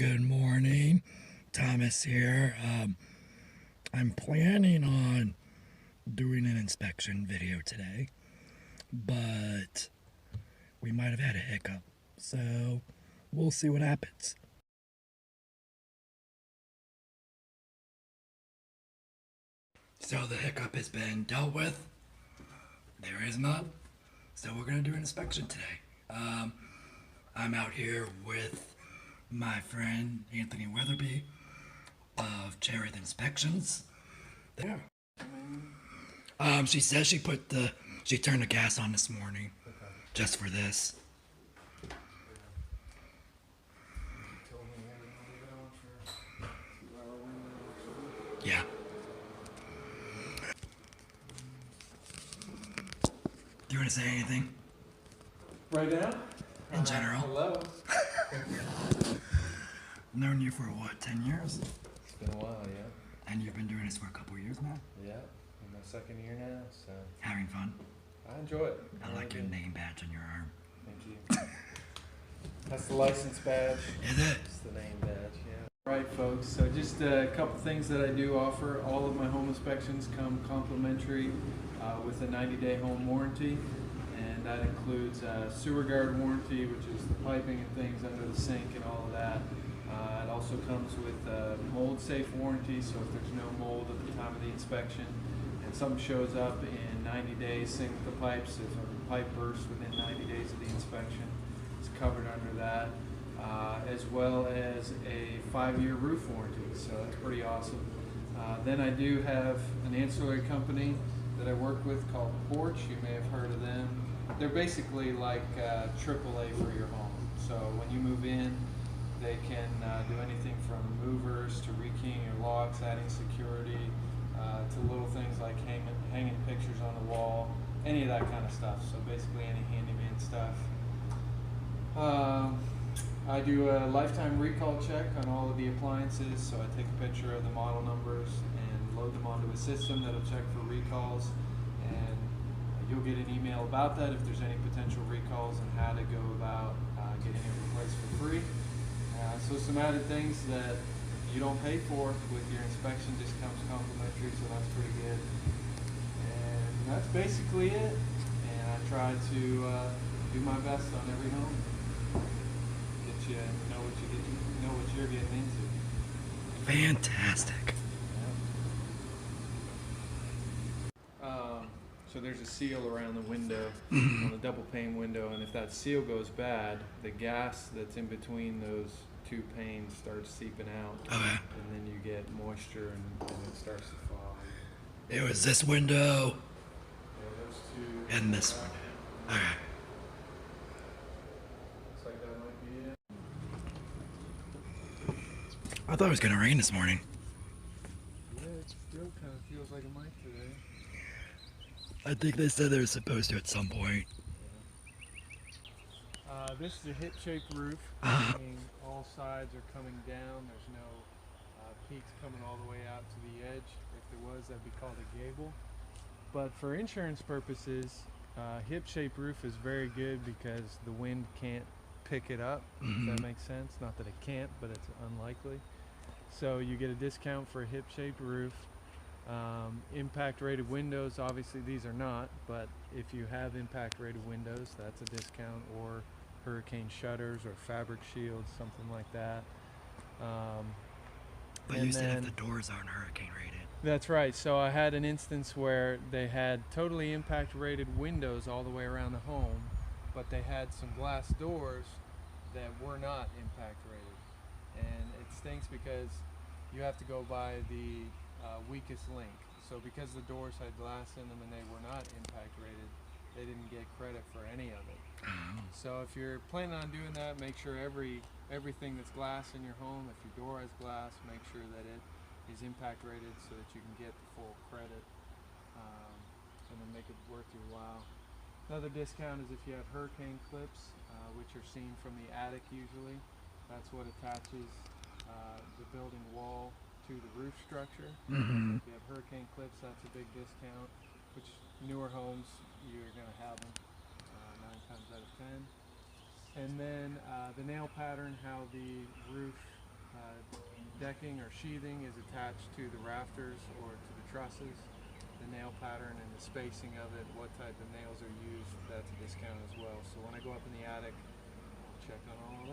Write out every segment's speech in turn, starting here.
Good morning, Thomas here. I'm planning on doing an inspection video today, but we might have had a hiccup, so we'll see what happens. So the hiccup has been dealt with. There is none. So we're gonna do an inspection today. I'm out here with my friend Anthony Weatherby of Cherith Inspections. There. She says she turned the gas on this morning, just for this. Yeah. Do you want to say anything? Right now? In general. Hello. Known you for what, 10 years? It's been a while, yeah. And you've been doing this for a couple years now? Yeah, in my second year now, so. Having fun? I enjoy it. I like your name badge on your arm. Thank you. That's the license badge. Is it? It's the name badge, yeah. Alright folks, so just a couple things that I do offer. All of my home inspections come complimentary with a 90-day home warranty. And that includes sewer guard warranty, which is the piping and things under the sink and all of that. It also comes with mold safe warranty, so if there's no mold at the time of the inspection and something shows up in 90 days, same with the pipes, if a pipe bursts within 90 days of the inspection, it's covered under that, as well as a 5-year roof warranty, so that's pretty awesome. Then I do have an ancillary company that I work with called Porch. You may have heard of them. They're basically like AAA for your home. So when you move in, they can do anything from movers to rekeying your locks, adding security, to little things like hanging pictures on the wall, any of that kind of stuff. So basically any handyman stuff. I do a lifetime recall check on all of the appliances. So I take a picture of the model numbers and load them onto a system that'll check for recalls. And you'll get an email about that if there's any potential recalls and how to go about getting it replaced for free. So some added things that you don't pay for with your inspection just comes complimentary, so that's pretty good. And that's basically it. And I try to do my best on every home. Get you know what you're getting into. Fantastic. So there's a seal around the window, on the double pane window, and if that seal goes bad, the gas that's in between those two panes starts seeping out, Okay. and then you get moisture and it starts to fog. It was this window Yeah, those two. and this one. Okay. Looks like that might be it. I thought it was gonna rain this morning. Yeah, it still kind of feels like it might today. I think they said they were supposed to at some point. This is a hip-shaped roof, meaning all sides are coming down. There's no peaks coming all the way out to the edge. If there was, that'd be called a gable. But for insurance purposes, hip-shaped roof is very good because the wind can't pick it up. If that makes sense. Not that it can't, but it's unlikely. So you get a discount for a hip-shaped roof. Impact rated windows, obviously these are not, but if you have impact rated windows, that's a discount, or hurricane shutters or fabric shields, something like that. But you said if the doors aren't hurricane rated. That's right. So I had an instance where they had totally impact rated windows all the way around the home, but they had some glass doors that were not impact rated. And it stinks because you have to go by the weakest link. So because the doors had glass in them and they were not impact rated, they didn't get credit for any of it. So if you're planning on doing that, make sure everything that's glass in your home, if your door has glass, make sure that it is impact rated so that you can get the full credit, and then make it worth your while. Another discount is if you have hurricane clips, which are seen from the attic usually. That's what attaches the building wall to the roof structure. If you have hurricane clips, that's a big discount, which newer homes, you're going to have them 9 times out of 10. And then the nail pattern, how the roof decking or sheathing is attached to the rafters or to the trusses. The nail pattern and the spacing of it, what type of nails are used, that's a discount as well. So when I go up in the attic, I'll check on all of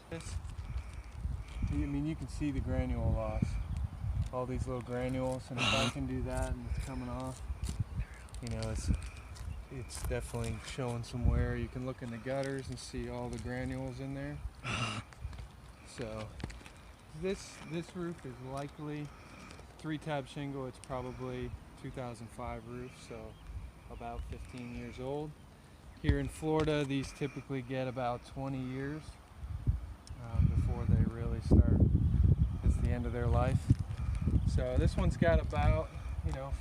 that. I mean, you can see the granule loss. All these little granules, and if I can do that and it's coming off, you know, it's definitely showing some wear. You can look in the gutters and see all the granules in there. So this roof is likely 3-tab shingle. It's probably 2005 roof, so about 15 years old. Here in Florida, these typically get about 20 years before they really start. It's the end of their life. So this one's got about,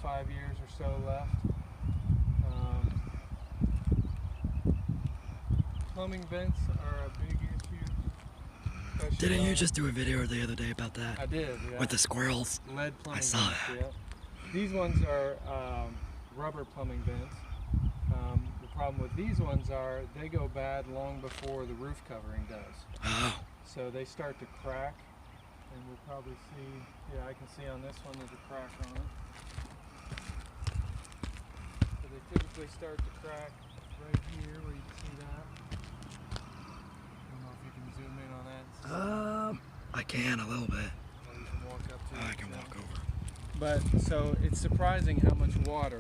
5 years or so left. Plumbing vents are a big issue. Didn't you just do a video the other day about that? I did, yeah. With the squirrels? Lead plumbing I saw vents, that. yeah. These ones are rubber plumbing vents. The problem with these ones are they go bad long before the roof covering does. Oh. So they start to crack, and we'll probably see, yeah, I can see on this one there's a crack on it. So they typically start to crack right here where you can see that. I don't know if you can zoom in on that. I can a little bit. Or you can walk up to it. I can walk over. But so it's surprising how much water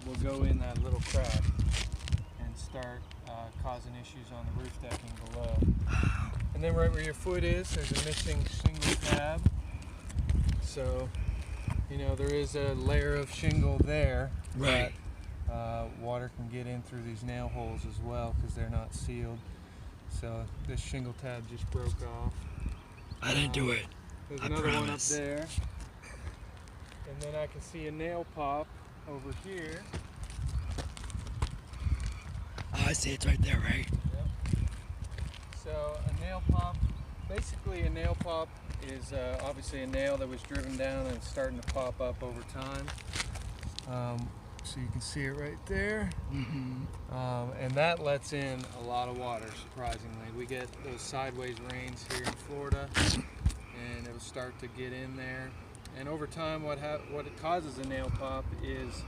will go in that little crack and start causing issues on the roof decking below. And then right where your foot is, there's a missing shingle tab. So, there is a layer of shingle there. Right. But water can get in through these nail holes as well because they're not sealed. So this shingle tab just broke off. I didn't do it. There's I another one up promise. there. And then I can see a nail pop over here. Oh, I see it's right there, right? Yep. So a nail pop, basically a nail pop is obviously a nail that was driven down and starting to pop up over time. So you can see it right there. And that lets in a lot of water, surprisingly. We get those sideways rains here in Florida, and it'll start to get in there. And over time, what it causes a nail pop is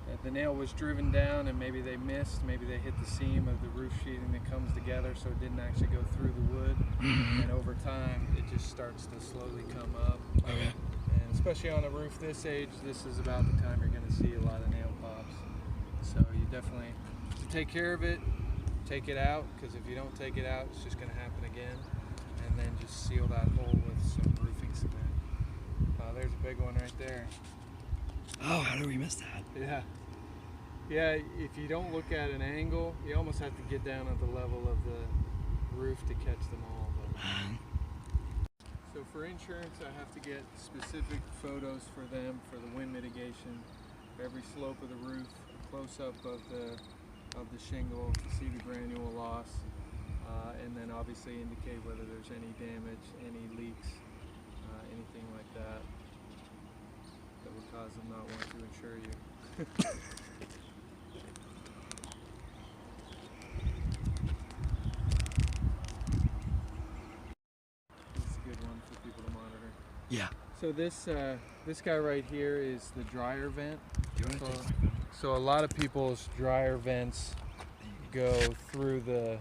that the nail was driven down and maybe they missed, maybe they hit the seam of the roof sheeting that comes together, so it didn't actually go through the wood. And over time, it just starts to slowly come up. Okay. And especially on a roof this age, this is about the time you're going to see a lot of nail pops. So you definitely have to take care of it, take it out, because if you don't take it out, it's just going to happen again. And then just seal that hole with some roofing cement. There's a big one right there. Oh, how did we miss that? Yeah. Yeah, if you don't look at an angle, you almost have to get down at the level of the roof to catch them all. But. So for insurance, I have to get specific photos for them for the wind mitigation, for every slope of the roof, a close-up of the shingle to see the granule loss, and then obviously indicate whether there's any damage, any leaks, anything like that would cause them not want to insure you. It's a good one for people to monitor. Yeah. So this guy right here is the dryer vent. Do you want to take my phone? So a lot of people's dryer vents go through the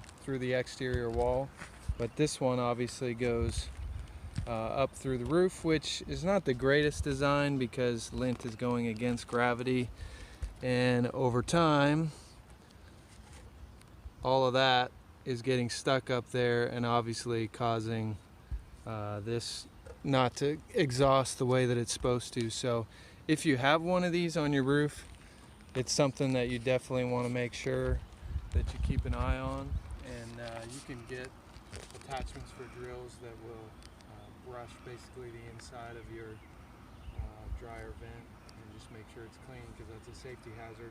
exterior wall, but this one obviously goes up through the roof, which is not the greatest design because lint is going against gravity, and over time all of that is getting stuck up there and obviously causing this not to exhaust the way that it's supposed to. So if you have one of these on your roof, it's something that you definitely want to make sure that you keep an eye on, and you can get attachments for drills that will brush basically the inside of your dryer vent and just make sure it's clean, because that's a safety hazard.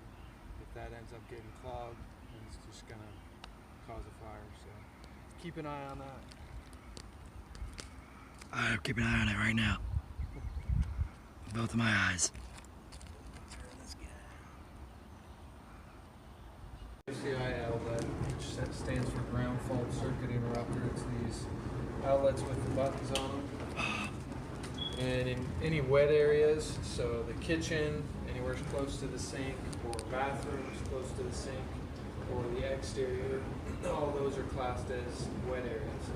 If that ends up getting clogged, then it's just going to cause a fire. So keep an eye on that. I'm keeping an eye on it right now. Both of my eyes. CIL, that stands for ground fault circuit interrupter. It's these outlets with the buttons on them. And in any wet areas, so the kitchen, anywhere close to the sink, or bathrooms close to the sink, or the exterior, all those are classed as wet areas.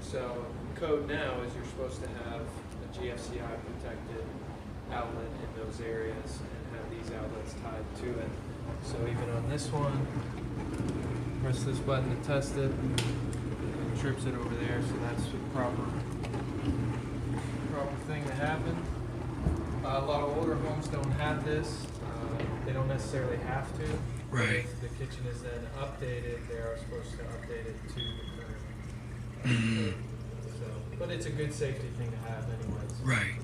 So code now is you're supposed to have a GFCI protected outlet in those areas and have these outlets tied to it. So even on this one, press this button to test it, and it trips it over there, so that's the proper thing to happen. A lot of older homes don't have this. They don't necessarily have to. Right. If the kitchen is then updated, they are supposed to update it to the current. So, but it's a good safety thing to have anyways. Right.